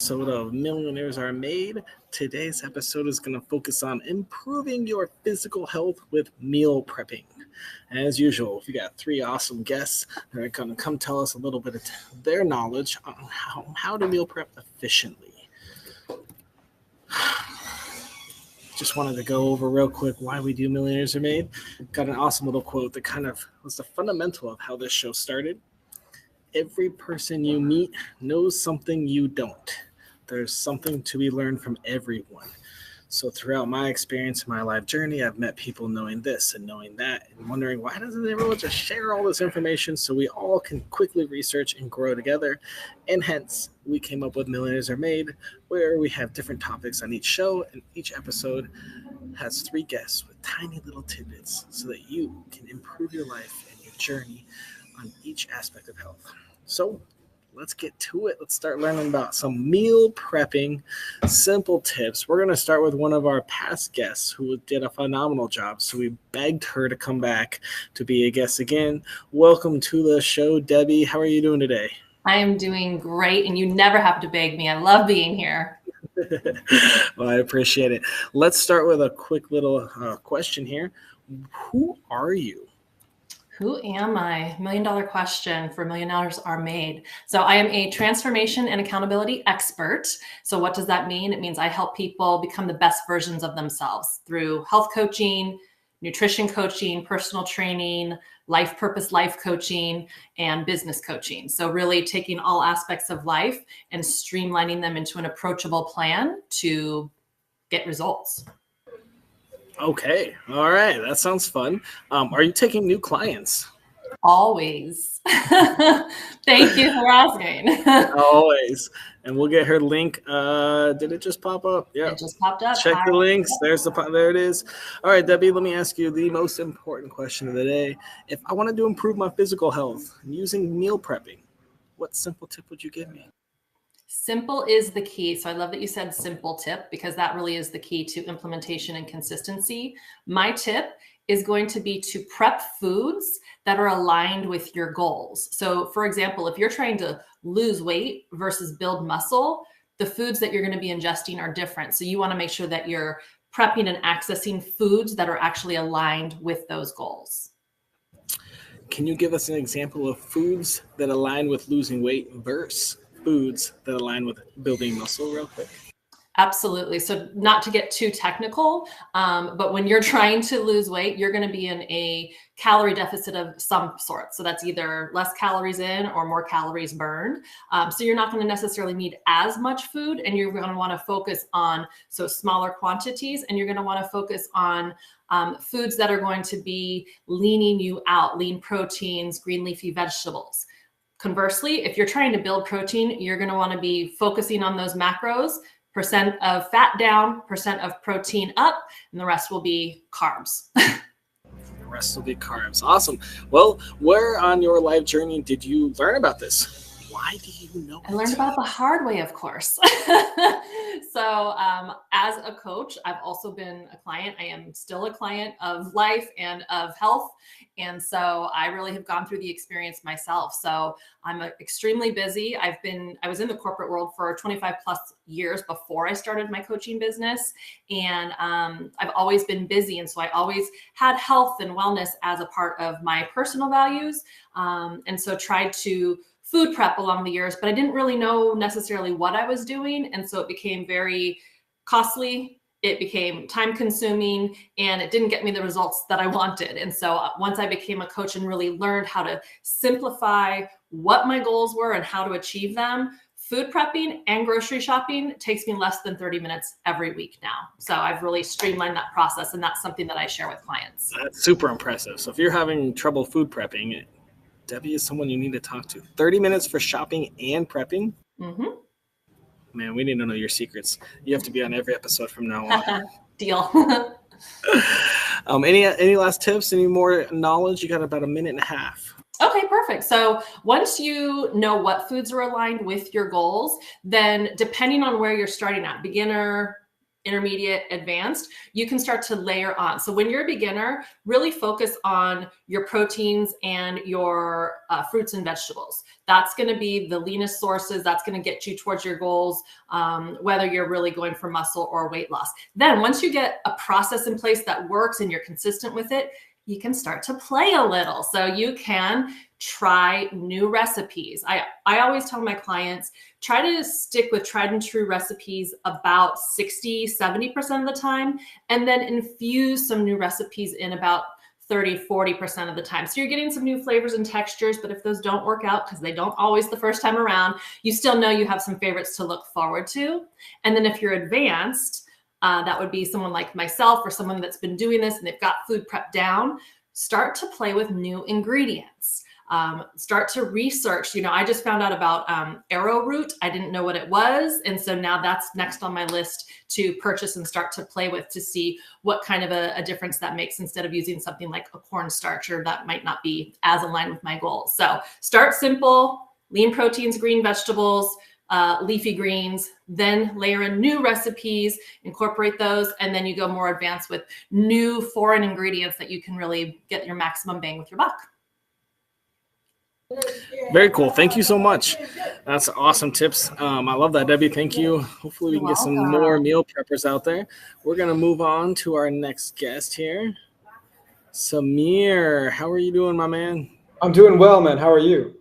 Episode of Millionaires Are Made. Today's episode is going to focus on improving your physical health with meal prepping. And as usual, we got three awesome guests that are going to come tell us a little bit of their knowledge on how to meal prep efficiently. Just wanted to go over real quick why we do Millionaires Are Made. Got an awesome little quote that kind of was the fundamental of how this show started. Every person you meet knows something you don't. There's something to be learned from everyone. So throughout my experience, my life journey, I've met people knowing this and knowing that and wondering why doesn't everyone just share all this information so we all can quickly research and grow together. And hence, we came up with Millionaires Are Made, where we have different topics on each show, and each episode has three guests with tiny little tidbits so that you can improve your life and your journey on each aspect of health. So let's get to it. Let's start learning about some meal prepping, simple tips. We're going to start with one of our past guests who did a phenomenal job. So we begged her to come back to be a guest again. Welcome to the show, Debbie. How are you doing today? I am doing great, and you never have to beg me. I love being here. Well, I appreciate it. Let's start with a quick little question here. Who are you? Who am I? $1 million question for Millionaires Are Made. So I am a transformation and accountability expert. So what does that mean? It means I help people become the best versions of themselves through health coaching, nutrition coaching, personal training, life purpose life coaching, and business coaching. So really taking all aspects of life and streamlining them into an approachable plan to get results. Okay. All right. That sounds fun. Are you taking new clients? Always. Thank you for asking. Always. And we'll get her link. Did it just pop up? Yeah. It just popped up. Check the links. There it is. All right, Debbie, let me ask you the most important question of the day. If I wanted to improve my physical health using meal prepping, what simple tip would you give me? Simple is the key. So I love that you said simple tip, because that really is the key to implementation and consistency. My tip is going to be to prep foods that are aligned with your goals. So for example, if you're trying to lose weight versus build muscle, the foods that you're going to be ingesting are different. So you want to make sure that you're prepping and accessing foods that are actually aligned with those goals. Can you give us an example of foods that align with losing weight versus foods that align with building muscle real quick? Absolutely. So not to get too technical, but when you're trying to lose weight, you're going to be in a calorie deficit of some sort. So that's either less calories in or more calories burned. So you're not going to necessarily need as much food, and you're going to want to focus on smaller quantities, and you're going to want to focus on foods that are going to be leaning you out, lean proteins, green leafy vegetables. Conversely, if you're trying to build protein, you're going to want to be focusing on those macros, percent of fat down, percent of protein up, and the rest will be carbs. The rest will be carbs. Awesome. Well, where on your life journey did you learn about this? Why do you know I learned about it the hard way, of course. So as a coach, I've also been a client. I am still a client of life and of health. And so I really have gone through the experience myself. So I'm extremely busy. I was in the corporate world for 25 plus years before I started my coaching business. And I've always been busy. And so I always had health and wellness as a part of my personal values. And so tried to food prep along the years, but I didn't really know necessarily what I was doing. And so it became very costly. It became time consuming, and it didn't get me the results that I wanted. And so once I became a coach and really learned how to simplify what my goals were and how to achieve them, food prepping and grocery shopping takes me less than 30 minutes every week now. So I've really streamlined that process, and that's something that I share with clients. That's super impressive. So if you're having trouble food prepping, Debbie is someone you need to talk to. 30 minutes for shopping and prepping? Mm-hmm. Man, we need to know your secrets. You have to be on every episode from now on. Deal. Any last tips? Any more knowledge? You got about a minute and a half. Okay, perfect. So once you know what foods are aligned with your goals, then depending on where you're starting at, beginner, intermediate, advanced, you can start to layer on. So when you're a beginner, really focus on your proteins and your fruits and vegetables. That's going to be the leanest sources. That's going to get you towards your goals, whether you're really going for muscle or weight loss. Then once you get a process in place that works and you're consistent with it, you can start to play a little. So you can try new recipes. I always tell my clients, try to stick with tried and true recipes about 60-70% of the time, and then infuse some new recipes in about 30-40% of the time. So you're getting some new flavors and textures, but if those don't work out, because they don't always the first time around, you still know you have some favorites to look forward to. And then if you're advanced, that would be someone like myself or someone that's been doing this and they've got food prep down. Start to play with new ingredients. Start to research. I just found out about arrowroot. I didn't know what it was. And so now that's next on my list to purchase and start to play with to see what kind of a difference that makes instead of using something like a cornstarch, or that might not be as aligned with my goals. So start simple, lean proteins, green vegetables, leafy greens, then layer in new recipes, incorporate those, and then you go more advanced with new foreign ingredients that you can really get your maximum bang with your buck. Very cool. Thank you so much. That's awesome tips. I love that, Debbie. Thank you. Hopefully we can get some more meal preppers out there. We're going to move on to our next guest here. Samir, how are you doing, my man? I'm doing well, man. How are you?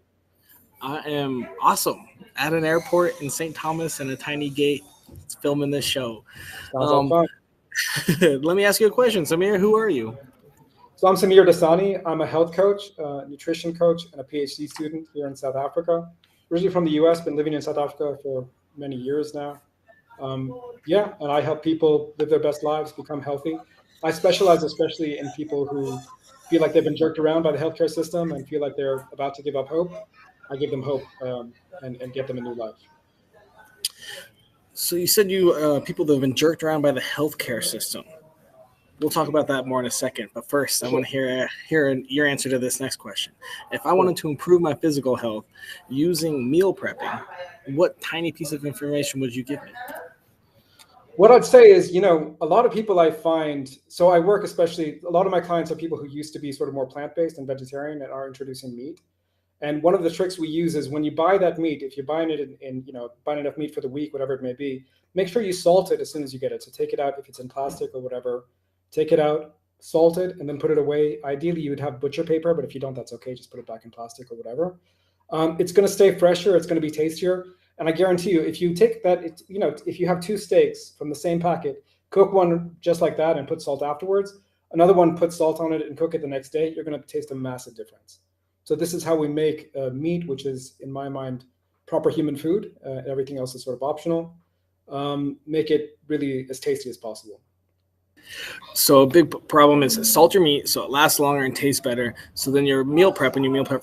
I am awesome. At an airport in St. Thomas in a tiny gate, filming this show. Sounds like fun. Let me ask you a question, Samir. Who are you? So I'm Samir Dasani. I'm a health coach, nutrition coach, and a PhD student here in South Africa. Originally from the US, been living in South Africa for many years now. And I help people live their best lives, become healthy. I specialize especially in people who feel like they've been jerked around by the healthcare system and feel like they're about to give up hope. I give them hope and get them a new life. So you said people that have been jerked around by the healthcare system. We'll talk about that more in a second. But first, I want to hear your answer to this next question. If I wanted to improve my physical health using meal prepping, what tiny piece of information would you give me? What I'd say is, a lot of people I find, so I work especially, a lot of my clients are people who used to be sort of more plant-based and vegetarian and are introducing meat. And one of the tricks we use is when you buy that meat, if you're buying it buying enough meat for the week, whatever it may be, make sure you salt it as soon as you get it. So take it out if it's in plastic or whatever, take it out, salt it, and then put it away. Ideally, you would have butcher paper, but if you don't, that's okay. Just put it back in plastic or whatever. It's going to stay fresher. It's going to be tastier. And I guarantee you, if you take that, if you have 2 steaks from the same packet, cook one just like that and put salt afterwards, another one, put salt on it and cook it the next day, you're going to taste a massive difference. So this is how we make meat, which is, in my mind, proper human food. Everything else is sort of optional. Make it really as tasty as possible. So a big problem is salt your meat so it lasts longer and tastes better. So then your meal prep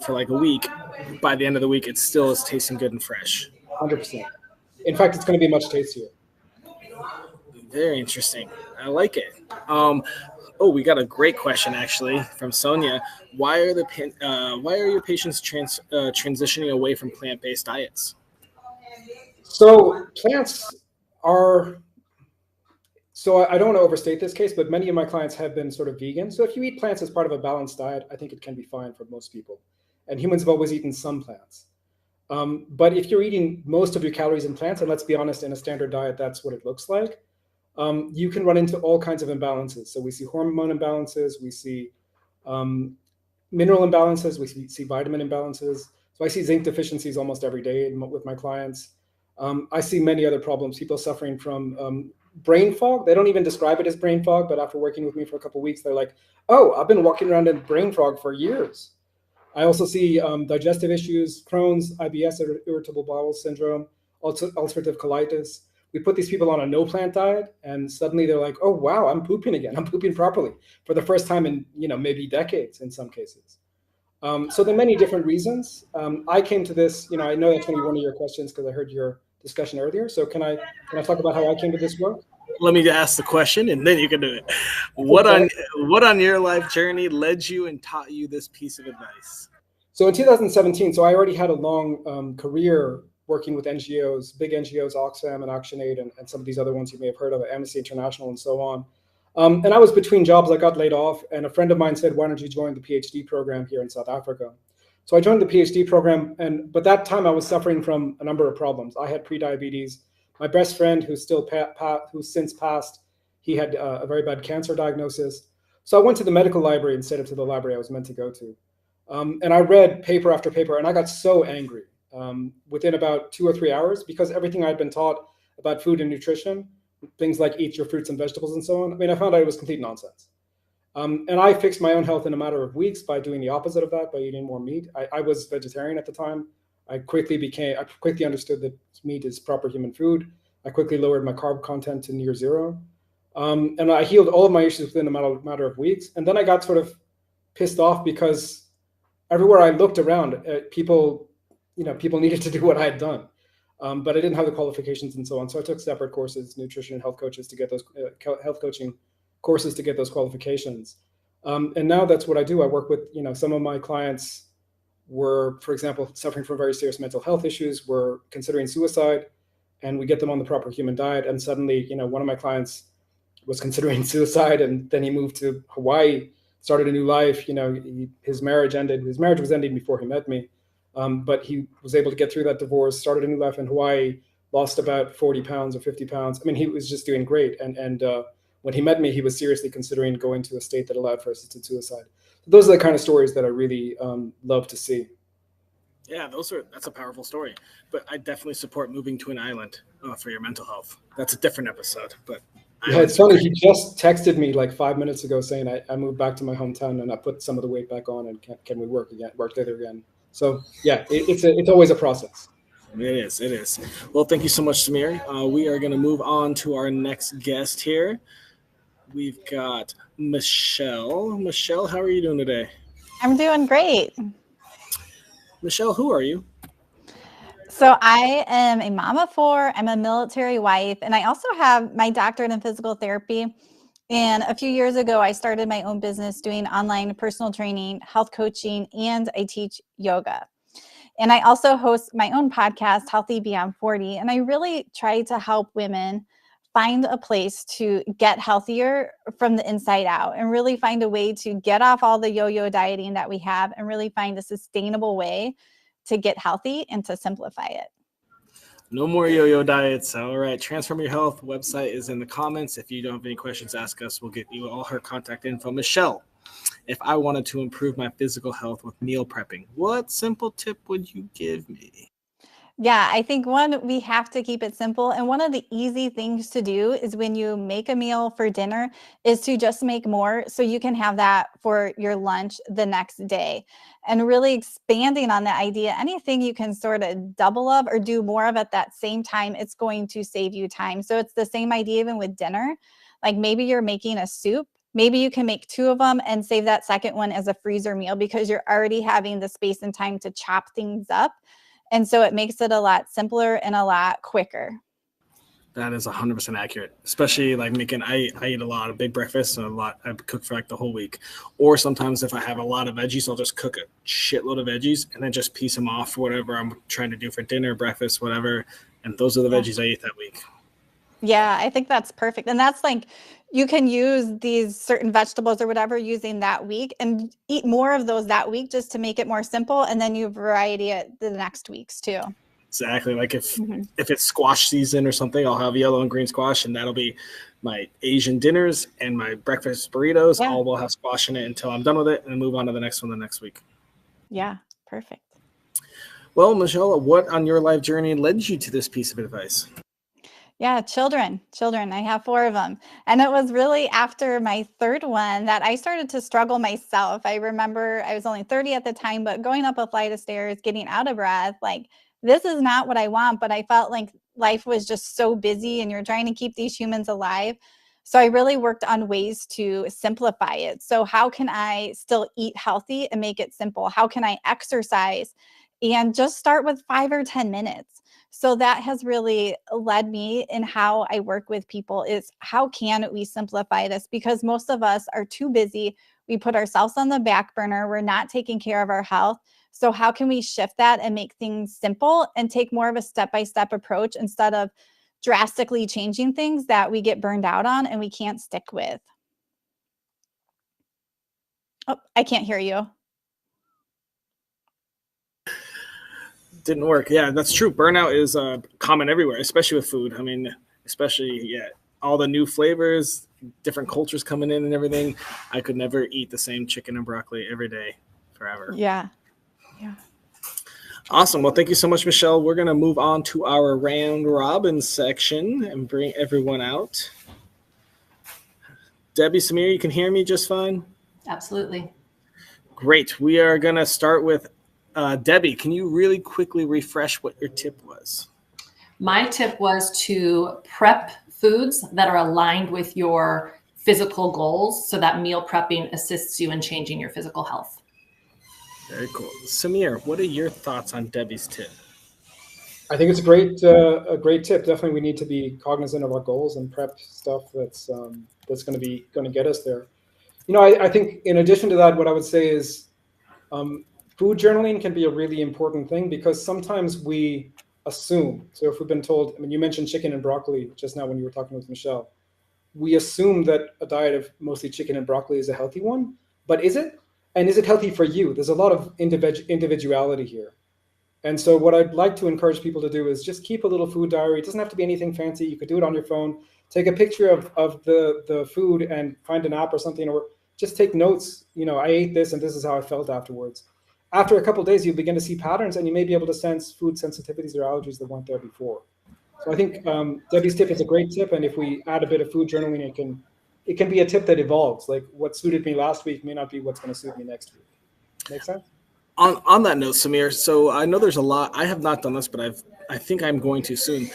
for like a week. By the end of the week, it still is tasting good and fresh. 100%. In fact, it's going to be much tastier. Very interesting. I like it. We got a great question actually from Sonia. Why are your patients transitioning away from plant-based diets? So plants are. So I don't want to overstate this case, but many of my clients have been sort of vegan. So if you eat plants as part of a balanced diet, I think it can be fine for most people. And humans have always eaten some plants. But if you're eating most of your calories in plants, and let's be honest, in a standard diet, that's what it looks like, you can run into all kinds of imbalances. So we see hormone imbalances, we see mineral imbalances, we see vitamin imbalances. So I see zinc deficiencies almost every day with my clients. I see many other problems, people suffering from brain fog. They don't even describe it as brain fog, but after working with me for a couple of weeks, they're like, oh, I've been walking around in brain fog for years. I also see digestive issues, Crohn's, IBS, irritable bowel syndrome, ulcerative colitis. We put these people on a no plant diet, and suddenly they're like, oh, wow, I'm pooping again. I'm pooping properly for the first time in, maybe decades in some cases. So there are many different reasons. I came to this, I know that's going to be one of your questions because I heard your discussion earlier. So can I talk about how I came to this work? Let me ask the question and then you can do it. What on your life journey led you and taught you this piece of advice? So in 2017, so I already had a long career working with NGOs, big NGOs, Oxfam and ActionAid, and some of these other ones you may have heard of, Amnesty International and so on. And I was between jobs. I got laid off, and a friend of mine said, why don't you join the PhD program here in South Africa? So I joined the PhD program, but that time I was suffering from a number of problems. I had prediabetes. My best friend, who's since passed, he had a very bad cancer diagnosis. So I went to the medical library instead of to the library I was meant to go to. And I read paper after paper, and I got so angry within about 2 or 3 hours, because everything I'd been taught about food and nutrition, things like eat your fruits and vegetables and so on, I mean, I found out it was complete nonsense. And I fixed my own health in a matter of weeks by doing the opposite of that, by eating more meat. I was vegetarian at the time. I quickly understood that meat is proper human food. I quickly lowered my carb content to near zero. And I healed all of my issues within a matter of weeks. And then I got sort of pissed off because everywhere I looked around, people needed to do what I had done. But I didn't have the qualifications and so on. So I took separate courses, nutrition and health coaches to get those health coaching courses to get those qualifications. And now that's what I do. I work with, some of my clients were, for example, suffering from very serious mental health issues, were considering suicide, and we get them on the proper human diet. And suddenly, one of my clients was considering suicide, and then he moved to Hawaii, started a new life. His marriage ended. His marriage was ending before he met me. But he was able to get through that divorce, started a new life in Hawaii, lost about 40 pounds or 50 pounds. I mean, he was just doing great. And when he met me, he was seriously considering going to a state that allowed for assisted suicide. Those are the kind of stories that I really love to see. Yeah, that's a powerful story. But I definitely support moving to an island for your mental health. That's a different episode. But yeah, it's funny. He just texted me like 5 minutes ago saying I moved back to my hometown and I put some of the weight back on, and can we work together again? So yeah, it's always a process. It is. Well, thank you so much, Samir. We are going to move on to our next guest here. We've got Michelle. Michelle, how are you doing today? I'm doing great. Michelle, who are you? So I am a mom of 4. I'm a military wife, and I also have my doctorate in physical therapy. And a few years ago, I started my own business doing online personal training, health coaching, and I teach yoga. And I also host my own podcast, Healthy Beyond 40. And I really try to help women find a place to get healthier from the inside out, and really find a way to get off all the yo-yo dieting that we have, and really find a sustainable way to get healthy and to simplify it. No more yo-yo diets. All right. Transform Your Health website is in the comments. If you don't have any questions, ask us. We'll get you all her contact info. Michelle, if I wanted to improve my physical health with meal prepping, what simple tip would you give me? Yeah, I think one, we have to keep it simple. And one of the easy things to do is when you make a meal for dinner is to just make more so you can have that for your lunch the next day. And really expanding on that idea, anything you can sort of double up or do more of at that same time, it's going to save you time. So it's the same idea even with dinner. Like maybe you're making a soup. Maybe you can make 2 of them and save that second one as a freezer meal, because you're already having the space and time to chop things up. And so it makes it a lot simpler and a lot quicker. That is 100% accurate, especially like I eat a lot of big breakfasts and I cook for like the whole week. Or sometimes if I have a lot of veggies, I'll just cook a shitload of veggies and then just piece them off for whatever I'm trying to do for dinner, breakfast, whatever. And those are the veggies I eat that week. Yeah, I think that's perfect. And that's like, you can use these certain vegetables or whatever using that week and eat more of those that week just to make it more simple. And then you variety it the next weeks too. Exactly. Like if it's squash season or something, I'll have yellow and green squash, and that'll be my Asian dinners and my breakfast burritos. Yeah. All will have squash in it until I'm done with it, and move on to the next one the next week. Yeah, perfect. Well, Michelle, what on your life journey led you to this piece of advice? Yeah, children. I have 4 of them. And it was really after my 3rd one that I started to struggle myself. I remember I was only 30 at the time, but going up a flight of stairs, getting out of breath, like, this is not what I want, but I felt like life was just so busy and you're trying to keep these humans alive. So I really worked on ways to simplify it. So how can I still eat healthy and make it simple? How can I exercise and just start with 5 or 10 minutes? So that has really led me in how I work with people, is how can we simplify this? Because most of us are too busy. We put ourselves on the back burner. We're not taking care of our health. So how can we shift that and make things simple and take more of a step-by-step approach instead of drastically changing things that we get burned out on and we can't stick with? Oh, I can't hear you. Didn't work. Yeah, that's true. Burnout is common everywhere, especially with food. I mean, especially all the new flavors, different cultures coming in and everything. I could never eat the same chicken and broccoli every day forever. Yeah. Awesome. Well, thank you so much, Michelle. We're going to move on to our round robin section and bring everyone out. Debbie, Samir, you can hear me just fine? Absolutely. Great. We are going to start with Debbie. Can you really quickly refresh what your tip was? My tip was to prep foods that are aligned with your physical goals so that meal prepping assists you in changing your physical health. Very cool. Samir, what are your thoughts on Debbie's tip? I think it's a great tip. Definitely, we need to be cognizant of our goals and prep stuff that's going to get us there. I think in addition to that, what I would say is food journaling can be a really important thing because sometimes we assume. So if we've been told, you mentioned chicken and broccoli just now when you were talking with Michelle, we assume that a diet of mostly chicken and broccoli is a healthy one, but is it? And is it healthy for you? There's a lot of individuality here. And so what I'd like to encourage people to do is just keep a little food diary. It doesn't have to be anything fancy. You could do it on your phone. Take a picture of the food and find an app or something, or just take notes. I ate this and this is how I felt afterwards. After a couple of days, you begin to see patterns and you may be able to sense food sensitivities or allergies that weren't there before. So I think Debbie's tip is a great tip. And if we add a bit of food journaling, it can be a tip that evolves. Like what suited me last week may not be what's going to suit me next week. Make sense? On that note, Samir, so I know there's a lot. I have not done this, but I think I'm going to soon.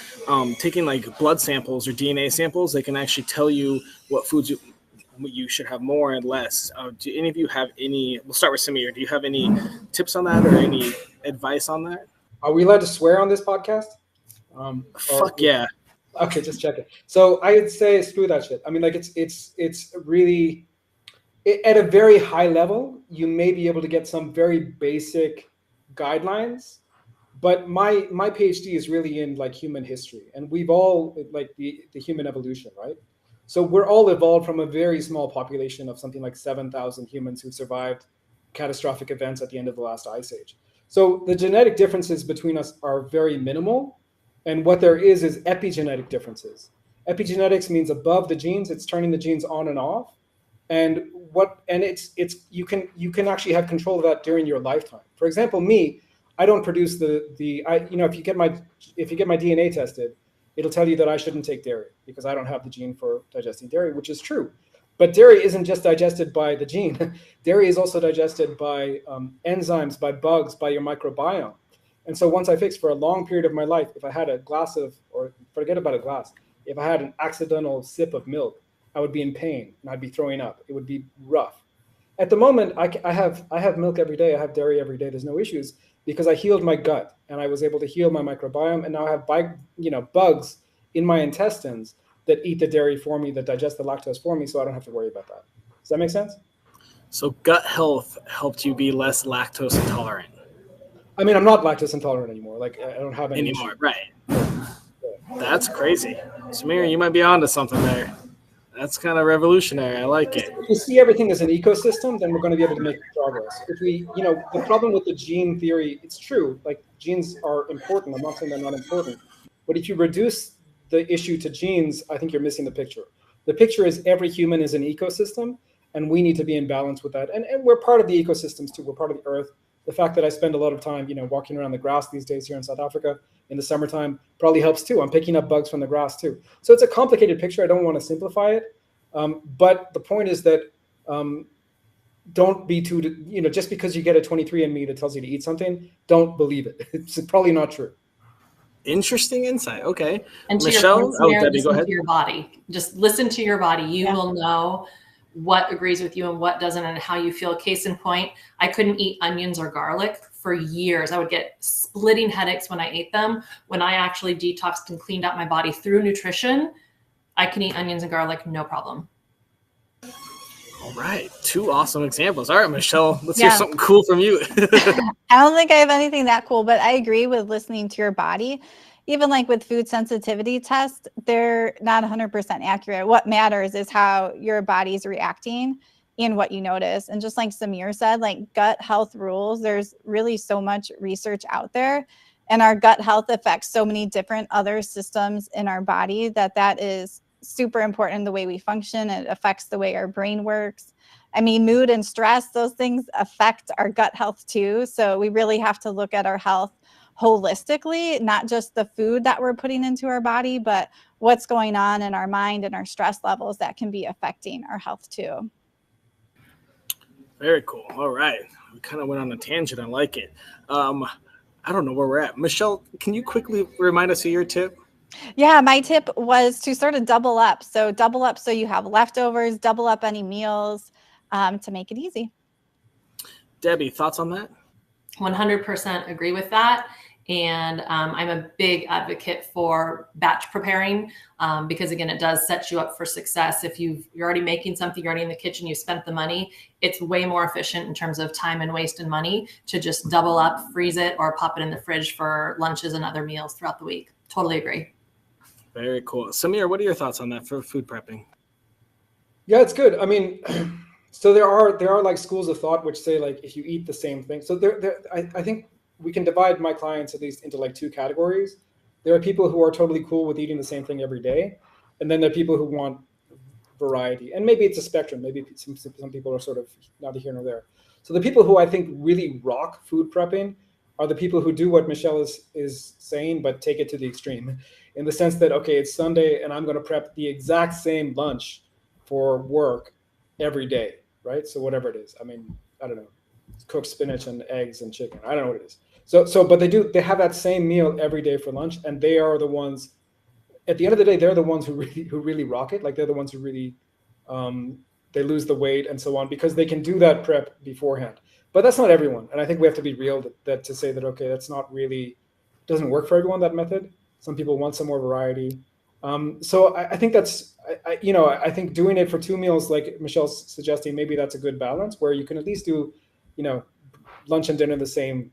Taking like blood samples or DNA samples, they can actually tell you what foods you should have more and less. Do any of you have any? We'll start with Samir. Do you have any tips on that or any advice on that? Are we allowed to swear on this podcast? Fuck yeah. Okay, just check it. So I would say screw that shit. It's really at a very high level, you may be able to get some very basic guidelines, but my PhD is really in like human history, and we've all like the human evolution, right? So we're all evolved from a very small population of something like 7,000 humans who survived catastrophic events at the end of the last ice age. So the genetic differences between us are very minimal, and what there is epigenetic differences. Epigenetics means above the genes, it's turning the genes on and off. And it's you can actually have control of that during your lifetime. For example, me, I don't produce if you get my DNA tested, it'll tell you that I shouldn't take dairy because I don't have the gene for digesting dairy, which is true. But dairy isn't just digested by the gene. Dairy is also digested by enzymes, by bugs, by your microbiome. And so once I fixed for a long period of my life, if I had a glass or forget about a glass, if I had an accidental sip of milk, I would be in pain and I'd be throwing up. It would be rough. At the moment, I have milk every day. I have dairy every day. There's no issues because I healed my gut and I was able to heal my microbiome. And now I have bugs in my intestines that eat the dairy for me, that digest the lactose for me, so I don't have to worry about that. Does that make sense? So gut health helped you be less lactose intolerant. I'm not lactose intolerant anymore. Like I don't have any anymore, issue. Right? That's crazy, Samir. You might be onto something there. That's kind of revolutionary. I like it. If we see everything as an ecosystem, then we're going to be able to make progress. If we, the problem with the gene theory, it's true. Like genes are important. I'm not saying they're not important. But if you reduce the issue to genes, I think you're missing the picture. The picture is every human is an ecosystem, and we need to be in balance with that. And we're part of the ecosystems too. We're part of the earth. The fact that I spend a lot of time, walking around the grass these days here in South Africa in the summertime probably helps too. I'm picking up bugs from the grass too. So it's a complicated picture. I don't want to simplify it. But the point is that don't be too, just because you get a 23andMe that tells you to eat something, don't believe it. It's probably not true. Interesting insight. Okay. And to Michelle, Debbie, go ahead. to your body. Just listen to your body. You will know what agrees with you and what doesn't and how you feel. Case in point, I couldn't eat onions or garlic for years. I would get splitting headaches when I ate them. When I actually detoxed and cleaned out my body through nutrition, I can eat onions and garlic, no problem. All right, 2 awesome examples. All right, Michelle, let's hear Yeah. something cool from you. I don't think I have anything that cool, but I agree with listening to your body. Even like with food sensitivity tests, they're not 100% accurate. What matters is how your body's reacting and what you notice. And just like Samir said, like gut health rules, there's really so much research out there. And our gut health affects so many different other systems in our body that is super important in the way we function. It affects the way our brain works. I mean, mood and stress, those things affect our gut health too. So we really have to look at our health holistically, not just the food that we're putting into our body, but what's going on in our mind and our stress levels that can be affecting our health too. Very cool. All right. We kind of went on a tangent. I like it. I don't know where we're at. Michelle, can you quickly remind us of your tip? Yeah, my tip was to sort of double up. So double up so you have leftovers, double up any meals to make it easy. Debbie, thoughts on that? 100% agree with that. And I'm a big advocate for batch preparing because, again, it does set you up for success. If you're already making something, you're already in the kitchen, you spent the money, it's way more efficient in terms of time and waste and money to just double up, freeze it, or pop it in the fridge for lunches and other meals throughout the week. Totally agree. Very cool. Samir, what are your thoughts on that for food prepping? Yeah, it's good. I mean, so there are like schools of thought which say like if you eat the same thing. So I think we can divide my clients at least into like 2 categories. There are people who are totally cool with eating the same thing every day, and then there are people who want variety. And maybe it's a spectrum. Maybe some people are sort of neither here nor there. So the people who I think really rock food prepping are the people who do what Michelle is saying, but take it to the extreme, in the sense that, okay, it's Sunday and I'm going to prep the exact same lunch for work every day, right? So whatever it is, I mean, I don't know, cooked spinach and eggs and chicken. I don't know what it is. But they have that same meal every day for lunch, and they are the ones. At the end of the day, they're the ones who really rock it. Like they're the ones who really they lose the weight and so on because they can do that prep beforehand. But that's not everyone, and I think we have to be real that to say that okay, that's not really doesn't work for everyone, that method. Some people want some more variety. So I think that's I think doing it for 2 meals, like Michelle's suggesting, maybe that's a good balance where you can at least do lunch and dinner the same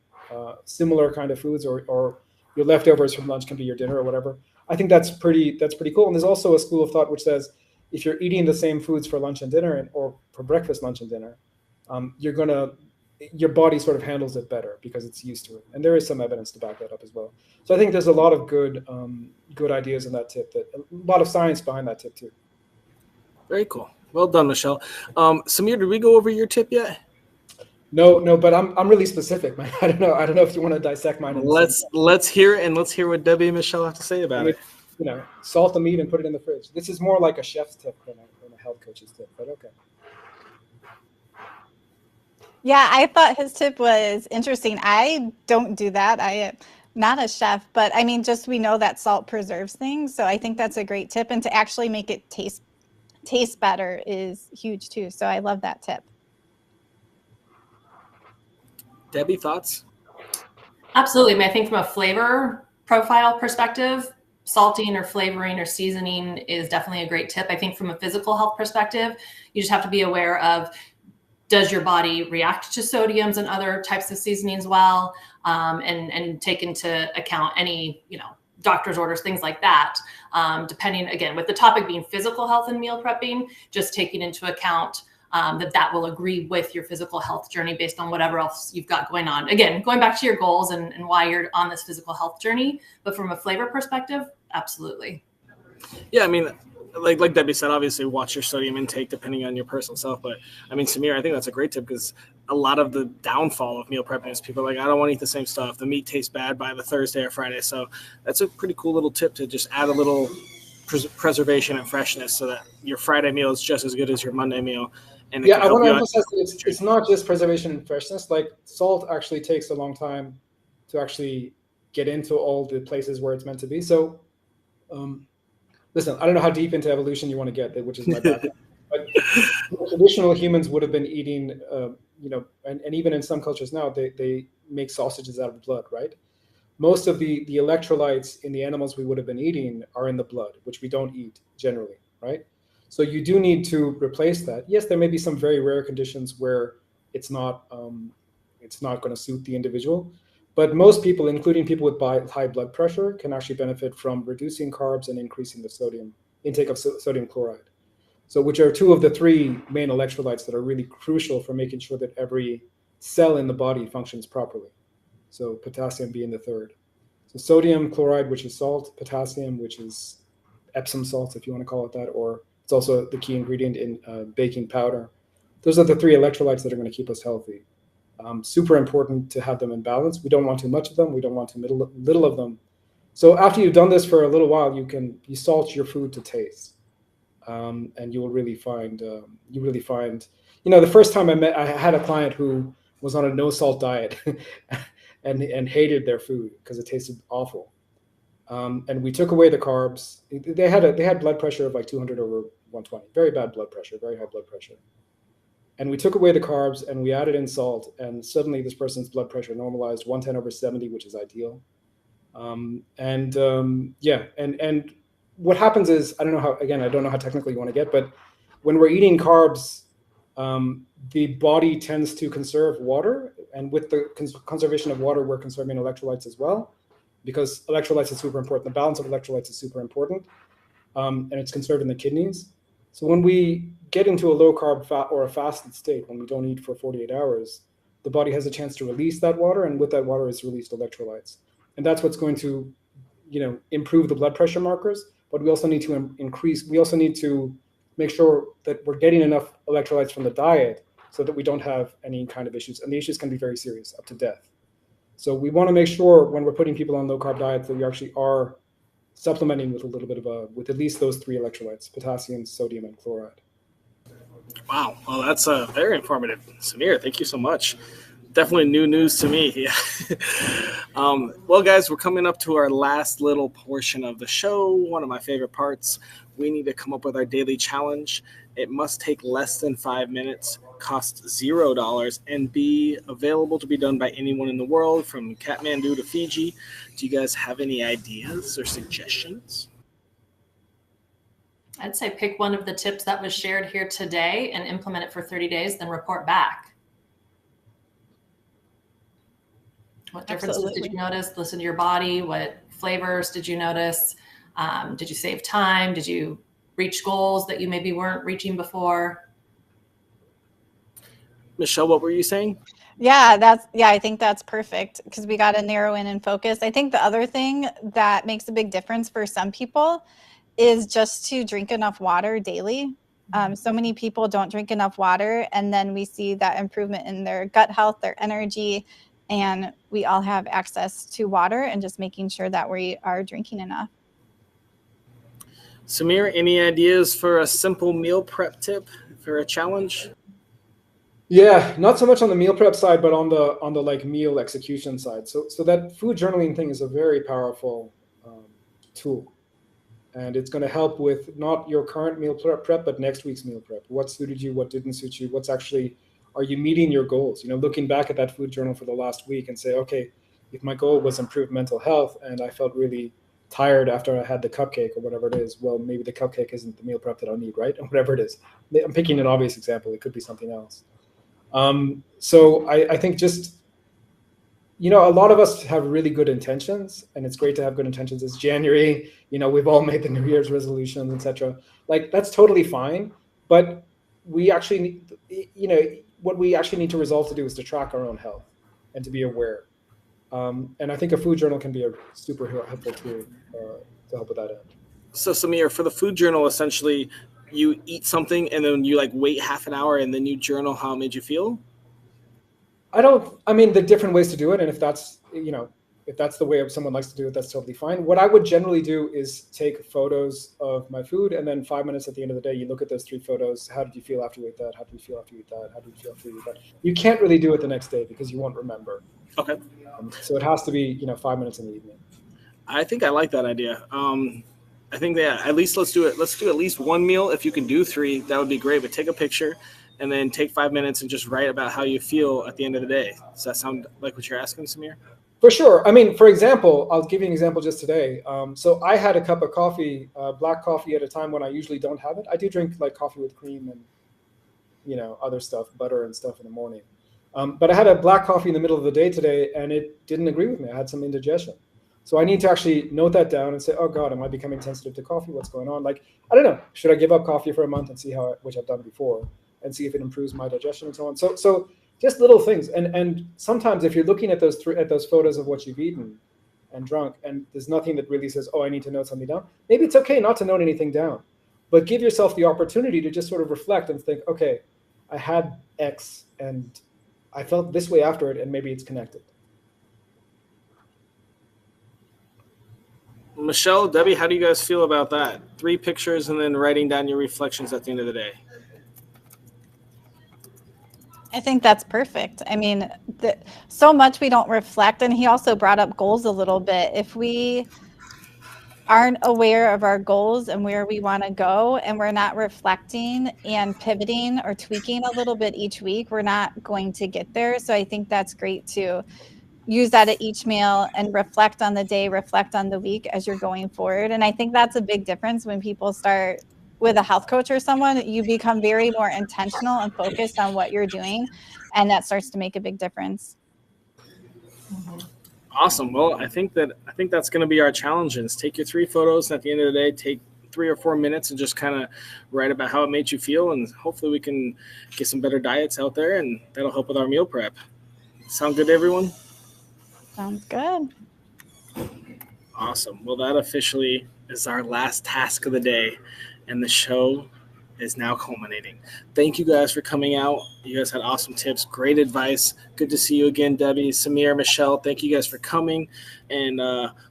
similar kind of foods, or your leftovers from lunch can be your dinner or whatever. I think that's pretty cool. And there's also a school of thought which says if you're eating the same foods for lunch and dinner or for breakfast, lunch and dinner, your body sort of handles it better because it's used to it. And there is some evidence to back that up as well. So I think there's a lot of good ideas in that tip, a lot of science behind that tip too. Very cool. Well done, Michelle. Samir, did we go over your tip yet? No, but I'm really specific, man. I don't know if you want to dissect mine. Let's hear it, and let's hear what Debbie and Michelle have to say about it. Salt the meat and put it in the fridge. This is more like a chef's tip than a health coach's tip, but okay. Yeah, I thought his tip was interesting. I don't do that. I am not a chef, but I mean, just we know that salt preserves things. So I think that's a great tip. And to actually make it taste better is huge too. So I love that tip. Debbie, thoughts? Absolutely. I mean, I think from a flavor profile perspective, salting or flavoring or seasoning is definitely a great tip. I think from a physical health perspective, you just have to be aware of, does your body react to sodiums and other types of seasonings well, and take into account any, doctor's orders, things like that. Depending, again, with the topic being physical health and meal prepping, just taking into account that will agree with your physical health journey based on whatever else you've got going on. Again, going back to your goals and why you're on this physical health journey, but from a flavor perspective, absolutely. Yeah, I mean, like Debbie said, obviously watch your sodium intake depending on your personal self. But I mean, Samir, I think that's a great tip because a lot of the downfall of meal prepping is people are like, I don't want to eat the same stuff. The meat tastes bad by the Thursday or Friday. So that's a pretty cool little tip to just add a little preservation and freshness so that your Friday meal is just as good as your Monday meal. And yeah, I want to emphasize that it's not just preservation and freshness. Like salt actually takes a long time to actually get into all the places where it's meant to be. So, listen, I don't know how deep into evolution you want to get, which is my background. But traditional humans would have been eating, and even in some cultures now, they make sausages out of blood, right? Most of the electrolytes in the animals we would have been eating are in the blood, which we don't eat generally, right? So you do need to replace that. Yes, there may be some very rare conditions where it's not going to suit the individual, but most people, including people with high blood pressure, can actually benefit from reducing carbs and increasing the sodium intake of sodium chloride. So which are two of the three main electrolytes that are really crucial for making sure that every cell in the body functions properly. So potassium being the third. So sodium chloride, which is salt, potassium, which is Epsom salt, if you want to call it that, or it's also the key ingredient in baking powder. Those are the three electrolytes that are going to keep us healthy. Super important to have them in balance. We don't want too much of them. We don't want too little of them. So after you've done this for a little while, you salt your food to taste. And you will really find, the first time I had a client who was on a no salt diet and hated their food because it tasted awful. And we took away the carbs. They had blood pressure of like 200 over 120, very bad blood pressure, very high blood pressure. And we took away the carbs and we added in salt, and suddenly this person's blood pressure normalized 110 over 70, which is ideal. And what happens is, I don't know how technical you want to get, but when we're eating carbs, the body tends to conserve water, and with the conservation of water, we're conserving electrolytes as well, because electrolytes are super important. The balance of electrolytes is super important, and it's conserved in the kidneys. So when we get into a low carb fat or a fasted state, when we don't eat for 48 hours, the body has a chance to release that water, and with that water is released electrolytes. And that's what's going to, improve the blood pressure markers. But we also need to make sure that we're getting enough electrolytes from the diet so that we don't have any kind of issues. And the issues can be very serious, up to death. So we want to make sure when we're putting people on low carb diets that we actually are supplementing with a little bit with at least those three electrolytes: potassium, sodium, and chloride. Wow. Well, that's very informative. Samir, thank you so much. Definitely new news to me. Yeah. Well, guys, we're coming up to our last little portion of the show. One of my favorite parts. We need to come up with our daily challenge. It must take less than 5 minutes, cost $0, and be available to be done by anyone in the world, from Kathmandu to Fiji. Do you guys have any ideas or suggestions? I'd say pick one of the tips that was shared here today and implement it for 30 days, then report back. What differences did you notice? Listen to your body. What flavors did you notice? Did you save time? Did you reach goals that you maybe weren't reaching before? Michelle, what were you saying? Yeah, I think that's perfect, because we got to narrow in and focus. I think the other thing that makes a big difference for some people is just to drink enough water daily. So many people don't drink enough water, and then we see that improvement in their gut health, their energy, and we all have access to water, and just making sure that we are drinking enough. Samir, any ideas for a simple meal prep tip for a challenge? Yeah, not so much on the meal prep side, but on the like meal execution side. So that food journaling thing is a very powerful tool, and it's going to help with not your current meal prep, but next week's meal prep. What suited you? What didn't suit you? Are you meeting your goals? Looking back at that food journal for the last week and say, okay, if my goal was improved mental health and I felt really tired after I had the cupcake or whatever it is, well, maybe the cupcake isn't the meal prep that I'll need, right? Or whatever it is. I'm picking an obvious example. It could be something else. So I think just, a lot of us have really good intentions, and it's great to have good intentions. It's January, we've all made the New Year's resolutions, etc. Like, that's totally fine. But we actually need, what we actually need to resolve to do is to track our own health and to be aware. And I think a food journal can be a super helpful tool to help with that end. So Samir, for the food journal, essentially, you eat something and then you wait half an hour and then you journal how it made you feel? The different ways to do it. And if that's the way someone likes to do it, that's totally fine. What I would generally do is take photos of my food, and then 5 minutes at the end of the day, you look at those 3 photos. How did you feel after you ate that? How did you feel after you ate that? How did you feel after you ate that? You can't really do it the next day because you won't remember. Okay. So it has to be, 5 minutes in the evening. I think I like that idea. I think that at least let's do at least one meal. If you can do 3, that would be great. But take a picture and then take 5 minutes and just write about how you feel at the end of the day. Does that sound like what you're asking, Samir? For sure. I mean, for example, I'll give you an example just today. So I had a cup of coffee, black coffee, at a time when I usually don't have it. I do drink like coffee with cream and, you know, other stuff, butter and stuff in the morning. But I had a black coffee in the middle of the day today, and it didn't agree with me. I had some indigestion. So I need to actually note that down and say, oh God, am I becoming sensitive to coffee? What's going on? Like, I don't know. Should I give up coffee for a month and see which I've done before, and see if it improves my digestion and so on. So just little things. And sometimes if you're looking at those photos of what you've eaten and drunk, and there's nothing that really says, oh, I need to note something down, maybe it's okay not to note anything down, but give yourself the opportunity to just sort of reflect and think, okay, I had X and I felt this way after it, and maybe it's connected. Michelle, Debbie, how do you guys feel about that? 3 pictures and then writing down your reflections at the end of the day. I think that's perfect. I mean, so much we don't reflect. And he also brought up goals a little bit. If we aren't aware of our goals and where we want to go, and we're not reflecting and pivoting or tweaking a little bit each week, we're not going to get there. So I think that's great to use that at each meal and reflect on the day, reflect on the week as you're going forward. And I think that's a big difference when people start with a health coach or someone. You become very more intentional and focused on what you're doing, and that starts to make a big difference. Awesome. Well, I think that's going to be our challenge. Is take your 3 photos, and at the end of the day, take 3 or 4 minutes and just kind of write about how it made you feel, and hopefully we can get some better diets out there, and that'll help with our meal prep. Sound good to everyone? Sounds good. Awesome. Well, that officially is our last task of the day, and the show is now culminating. Thank you guys for coming out. You guys had awesome tips, great advice. Good to see you again, Debbie, Samir, Michelle. Thank you guys for coming, and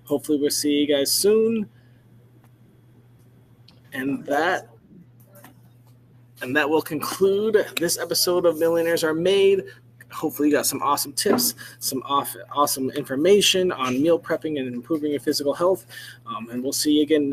hopefully we'll see you guys soon. And that will conclude this episode of Millionaires Are Made. Hopefully you got some awesome tips, some awesome information on meal prepping and improving your physical health. And we'll see you again